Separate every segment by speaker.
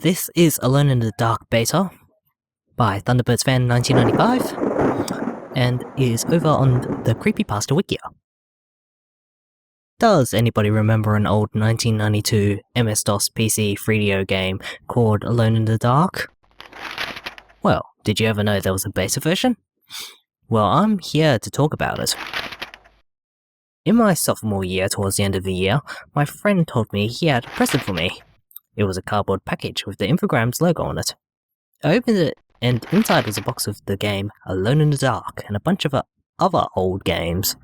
Speaker 1: This is Alone in the Dark Beta by Thunderbirds Fan 1995 and is over on the Creepypasta Wikia. Does anybody remember an old 1992 MS-DOS PC 3DO game called Alone in the Dark? Well, did you ever know there was a beta version? Well, I'm here to talk about it. In my sophomore year, towards the end of the year, my friend told me he had a present for me. It was a cardboard package with the Infogrames logo on it. I opened it, and inside was a box of the game Alone in the Dark and a bunch of other old games.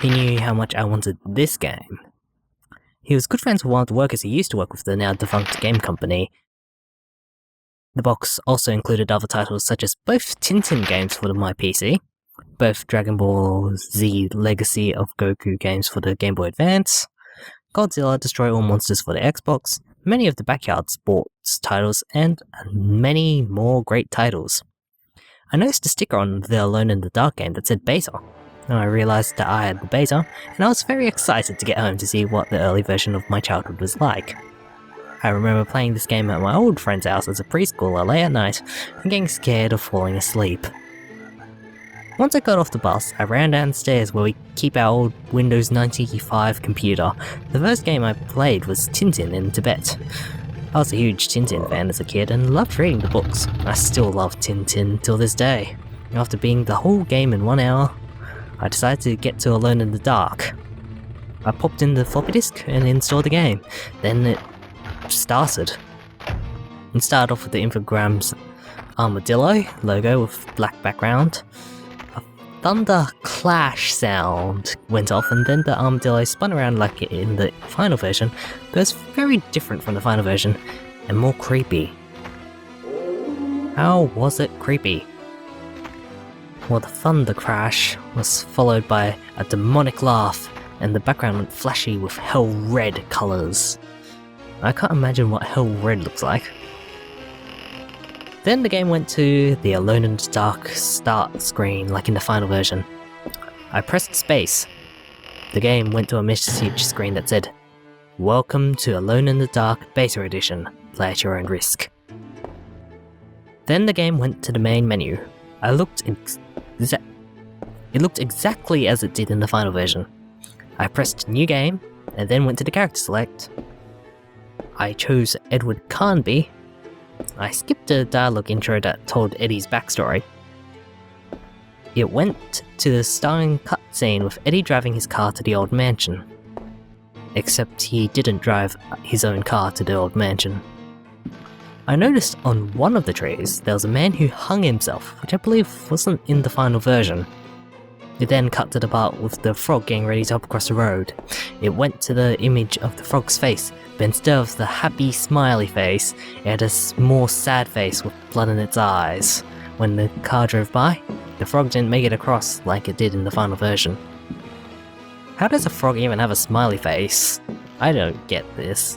Speaker 1: He knew how much I wanted this game. He was good friends with one of the workers he used to work with the now defunct game company. The box also included other titles such as both Tintin games for my PC, both Dragon Ball Z Legacy of Goku games for the Game Boy Advance, Godzilla Destroy All Monsters for the Xbox, many of the Backyard Sports titles, and many more great titles. I noticed a sticker on the Alone in the Dark game that said beta, and I realised that I had the beta, and I was very excited to get home to see what the early version of my childhood was like. I remember playing this game at my old friend's house as a preschooler late at night, and getting scared of falling asleep. Once I got off the bus, I ran downstairs where we keep our old Windows 95 computer. The first game I played was Tintin in Tibet. I was a huge Tintin fan as a kid and loved reading the books. I still love Tintin till this day. After beating the whole game in 1 hour, I decided to get to Alone in the Dark. I popped in the floppy disk and installed the game. Then it started. It started off with the Infogrames armadillo logo with black background. Thunder clash sound went off, and then the armadillo spun around like in the final version, but it's very different from the final version and more creepy. How was it creepy? Well, the thunder crash was followed by a demonic laugh, and the background went flashy with hell red colours. I can't imagine what hell red looks like. Then the game went to the Alone in the Dark start screen like in the final version. I pressed space. The game went to a message screen that said, "Welcome to Alone in the Dark Beta Edition. Play at your own risk." Then the game went to the main menu. It looked exactly as it did in the final version. I pressed New Game, and then went to the character select. I chose Edward Carnby. I skipped a dialogue intro that told Eddie's backstory. It went to the starring cutscene with Eddie driving his car to the old mansion. Except he didn't drive his own car to the old mansion. I noticed on one of the trees there was a man who hung himself, which I believe wasn't in the final version. It then cut to the part with the frog getting ready to hop across the road. It went to the image of the frog's face, but instead of the happy smiley face, it had a more sad face with blood in its eyes. When the car drove by, the frog didn't make it across like it did in the final version. How does a frog even have a smiley face? I don't get this.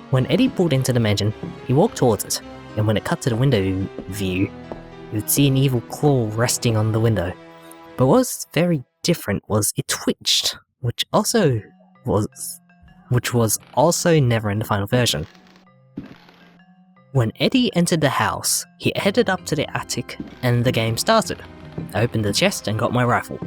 Speaker 1: When Eddie pulled into the mansion, he walked towards it, and when it cut to the window view, you would see an evil claw resting on the window. But what was very different was it twitched, which was also never in the final version. When Eddie entered the house, he headed up to the attic and the game started. I opened the chest and got my rifle.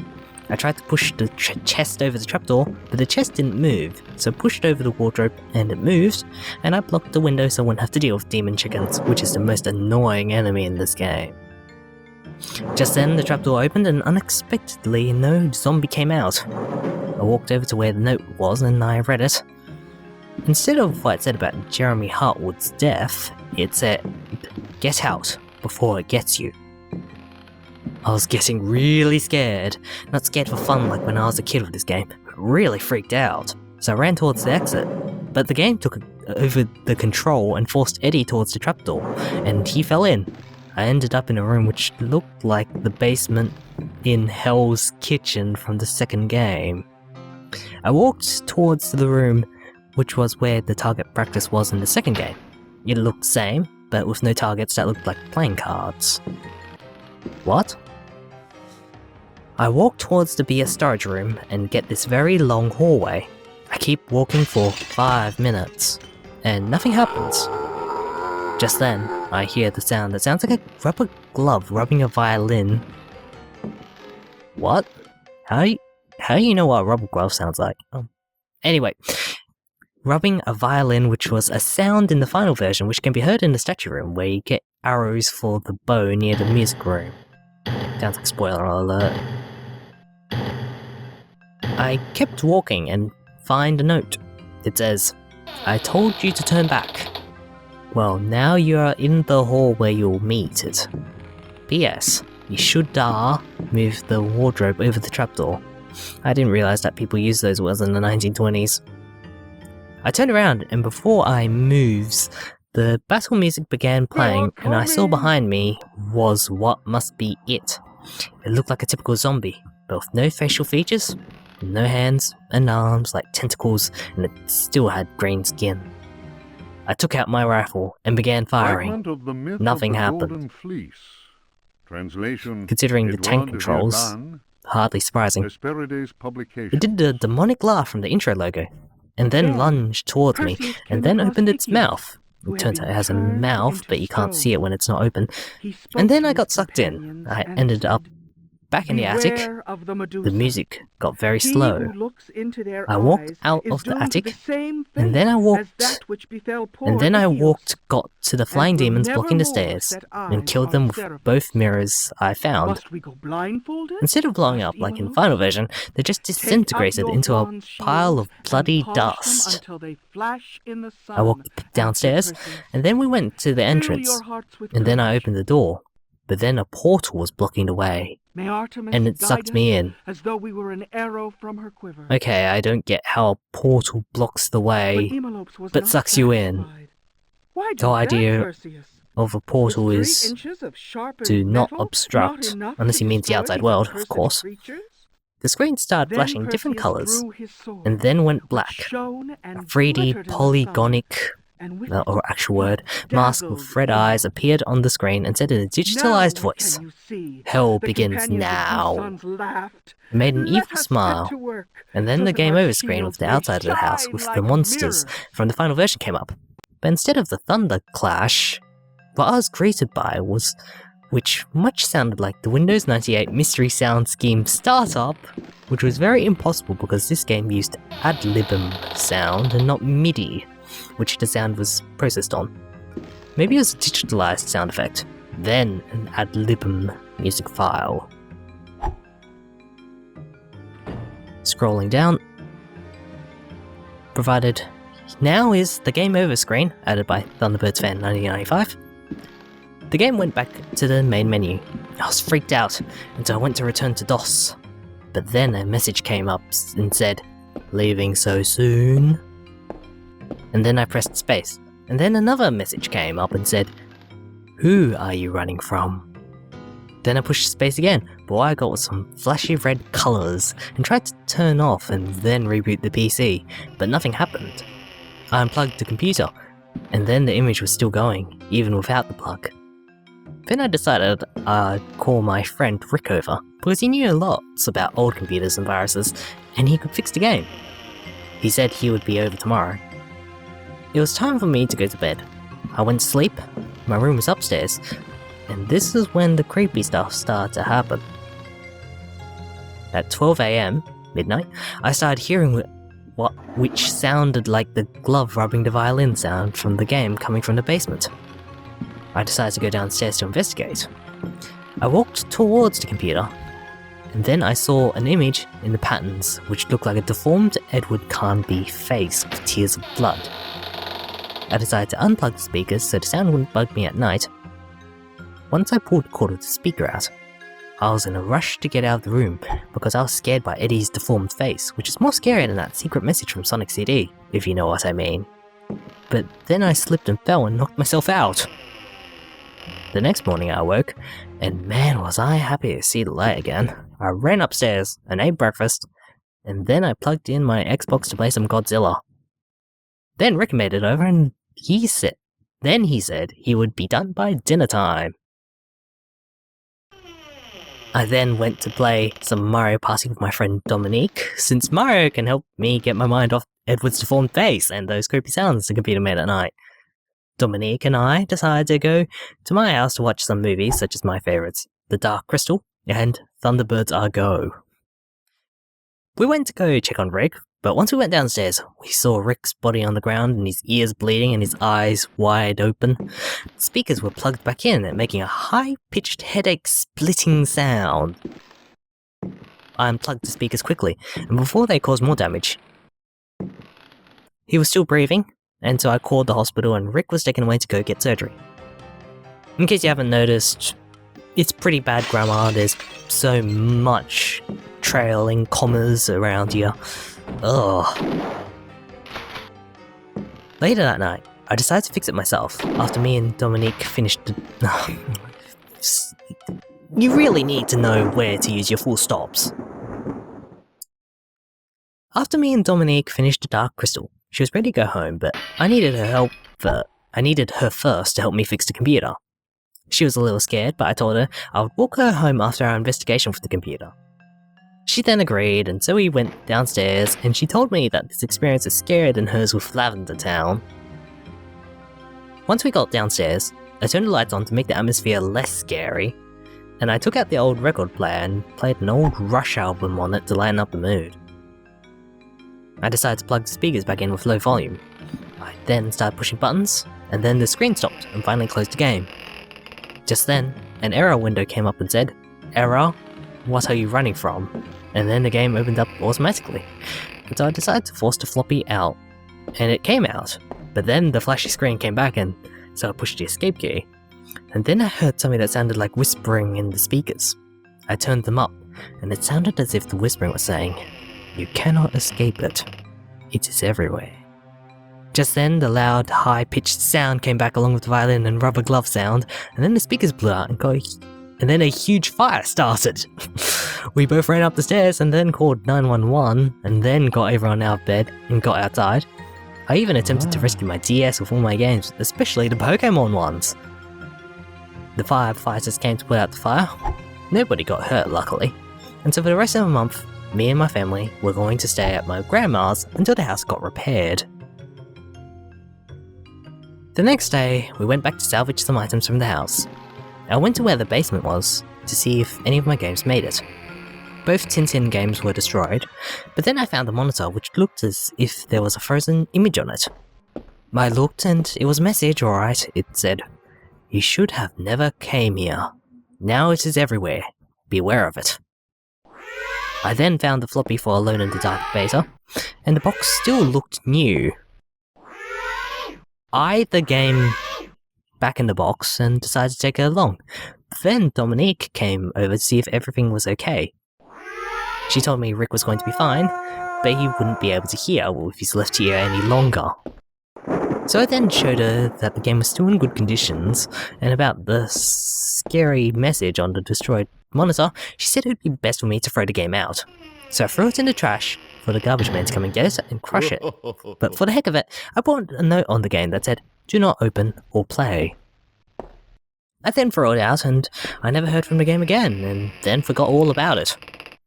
Speaker 1: I tried to push the chest over the trapdoor, but the chest didn't move, so I pushed over the wardrobe and it moved, and I blocked the window so I wouldn't have to deal with demon chickens, which is the most annoying enemy in this game. Just then, the trapdoor opened and unexpectedly no zombie came out. I walked over to where the note was and I read it. Instead of what it said about Jeremy Hartwood's death, it said, "Get out before it gets you." I was getting really scared. Not scared for fun like when I was a kid with this game, but really freaked out. So I ran towards the exit, but the game took over the control and forced Eddie towards the trapdoor, and he fell in. I ended up in a room which looked like the basement in Hell's Kitchen from the second game. I walked towards the room which was where the target practice was in the second game. It looked the same, but with no targets that looked like playing cards. What? I walk towards the BS storage room and get this very long hallway. I keep walking for 5 minutes. and nothing happens. Just then, I hear the sound that sounds like a rubber glove rubbing a violin. What? How do you know what a rubber glove sounds like? Oh. Anyway, rubbing a violin, which was a sound in the final version which can be heard in the statue room where you get arrows for the bow near the music room. Sounds like spoiler alert. I kept walking and find a note. It says, "I told you to turn back. Well, now you are in the hall where you'll meet it. P.S. You should move the wardrobe over the trapdoor." I didn't realise that people used those words in the 1920s. I turned around, and before I moves, the battle music began playing, and I saw behind me was what must be it. It looked like a typical zombie, but with no facial features, no hands and arms like tentacles, and it still had green skin. I took out my rifle and began firing. Nothing happened. Considering the tank controls, hardly surprising. It did the demonic laugh from the intro logo, and then lunged towards me, and then opened its mouth. It turns out it has a mouth, but you can't see it when it's not open. And then I got sucked in. I ended up back in the attic. The music got very slow. I walked out of the attic, and then I got to the flying demons blocking the stairs, and killed them with both mirrors I found. Instead of blowing up like in the final version, they just disintegrated into a pile of bloody dust. I walked downstairs, and then we went to the entrance, and then I opened the door. But then a portal was blocking the way, and it sucked me in.
Speaker 2: As though we were an arrow from her quiver.
Speaker 1: Okay, I don't get how a portal blocks the way, but sucks you in. The idea of a portal is to not obstruct, unless he means the outside world, of course. The screen started flashing different colours, and then went black. A 3D polygonic, or actual word, mask with red eyes appeared on the screen and said in a digitalized voice, "Hell begins now." It made an evil smile, and then the game over screen with the outside of the house with the monsters from the final version came up. But instead of the thunder clash, what I was greeted by was, which much sounded like the Windows 98 Mystery Sound Scheme startup, which was very impossible because this game used ad libum sound and not MIDI, which the sound was processed on. Maybe it was a digitalized sound effect, then an ad libum music file. Scrolling down, provided now is the game over screen, added by Thunderbirds fan 1995. The game went back to the main menu. I was freaked out, and so I went to return to DOS. But then a message came up and said, "Leaving so soon?" And then I pressed space, and then another message came up and said, "Who are you running from?" Then I pushed space again, but what I got was some flashy red colours, and tried to turn off and then reboot the PC, but nothing happened. I unplugged the computer, and then the image was still going, even without the plug. Then I decided I'd call my friend Rick over, because he knew lots about old computers and viruses, and he could fix the game. He said he would be over tomorrow. It was time for me to go to bed. I went to sleep, my room was upstairs, and this is when the creepy stuff started to happen. At 12 AM, midnight, I started hearing which sounded like the glove rubbing the violin sound from the game coming from the basement. I decided to go downstairs to investigate. I walked towards the computer, and then I saw an image in the patterns which looked like a deformed Edward Carnby face with tears of blood. I decided to unplug the speakers so the sound wouldn't bug me at night. Once I pulled the cord of the speaker out, I was in a rush to get out of the room because I was scared by Eddie's deformed face, which is more scary than that secret message from Sonic CD, if you know what I mean. But then I slipped and fell and knocked myself out. The next morning I awoke, and man was I happy to see the light again. I ran upstairs and ate breakfast, and then I plugged in my Xbox to play some Godzilla. Then Rick made it over and he said he would be done by dinner time. I then went to play some Mario Party with my friend Dominique, since Mario can help me get my mind off Edward's deformed face and those creepy sounds the computer made at night. Dominique and I decided to go to my house to watch some movies such as my favourites, The Dark Crystal and Thunderbirds Are Go. We went to go check on Rick, but once we went downstairs, we saw Rick's body on the ground and his ears bleeding and his eyes wide open. The speakers were plugged back in and making a high-pitched headache-splitting sound. I unplugged the speakers quickly, and before they caused more damage, he was still breathing, and so I called the hospital and Rick was taken away to go get surgery. In case you haven't noticed, it's pretty bad grammar, there's so much trailing commas around here. Ugh. Later that night, I decided to fix it myself after me and Dominique finished the... You really need to know where to use your full stops. After me and Dominique finished The Dark Crystal, she was ready to go home, but I needed her first to help me fix the computer. She was a little scared, but I told her I would walk her home after our investigation for the computer. She then agreed, and so we went downstairs, and she told me that this experience is scarier than hers with Lavender Town. Once we got downstairs, I turned the lights on to make the atmosphere less scary, and I took out the old record player and played an old Rush album on it to lighten up the mood. I decided to plug the speakers back in with low volume. I then started pushing buttons, and then the screen stopped and finally closed the game. Just then, an error window came up and said, "Error, what are you running from?" And then the game opened up automatically. And so I decided to force the floppy out, and it came out. But then the flashy screen came back, and so I pushed the escape key. And then I heard something that sounded like whispering in the speakers. I turned them up, and it sounded as if the whispering was saying, "You cannot escape it. It is everywhere." Just then, the loud, high-pitched sound came back along with the violin and rubber glove sound, and then the speakers blew out and then a huge fire started. We both ran up the stairs and then called 911 and then got everyone out of bed and got outside. I even attempted to rescue my DS with all my games, especially the Pokemon ones. The firefighters came to put out the fire. Nobody got hurt, luckily. And so for the rest of the month, me and my family were going to stay at my grandma's until the house got repaired. The next day, we went back to salvage some items from the house. I went to where the basement was to see if any of my games made it. Both Tintin games were destroyed, but then I found a monitor which looked as if there was a frozen image on it. I looked and it was a message, alright. It said, "You should have never came here. Now it is everywhere. Beware of it." I then found the floppy for Alone in the Dark beta, and the box still looked new. I eyed the game back in the box and decided to take it along. Then Dominique came over to see if everything was okay. She told me Rick was going to be fine, but he wouldn't be able to hear if he's left here any longer. So I then showed her that the game was still in good conditions, and about the scary message on the destroyed monitor, she said it would be best for me to throw the game out. So I threw it in the trash for the garbage man to come and get it and crush it. But for the heck of it, I put a note on the game that said, "Do not open or play." I then threw it out, and I never heard from the game again, and then forgot all about it.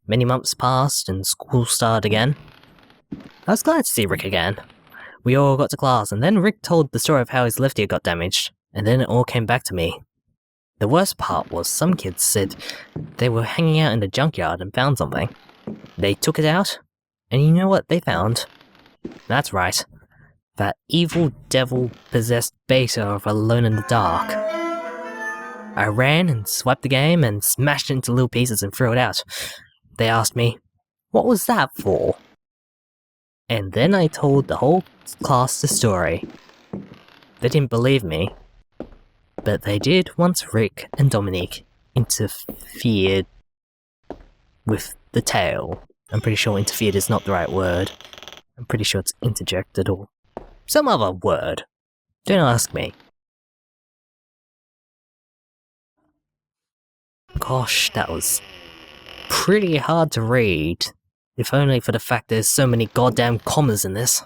Speaker 1: Many months passed, and school started again. I was glad to see Rick again. We all got to class, and then Rick told the story of how his left ear got damaged, and then it all came back to me. The worst part was some kids said they were hanging out in the junkyard and found something. They took it out, and you know what they found? That's right. That evil devil-possessed beta of Alone in the Dark. I ran and swiped the game and smashed it into little pieces and threw it out. They asked me, "What was that for?" And then I told the whole class the story. They didn't believe me, but they did once Rick and Dominique interfered with the tale. I'm pretty sure interfered is not the right word. I'm pretty sure it's interjected or some other word. Don't ask me. Gosh, that was pretty hard to read. If only for the fact there's so many goddamn commas in this.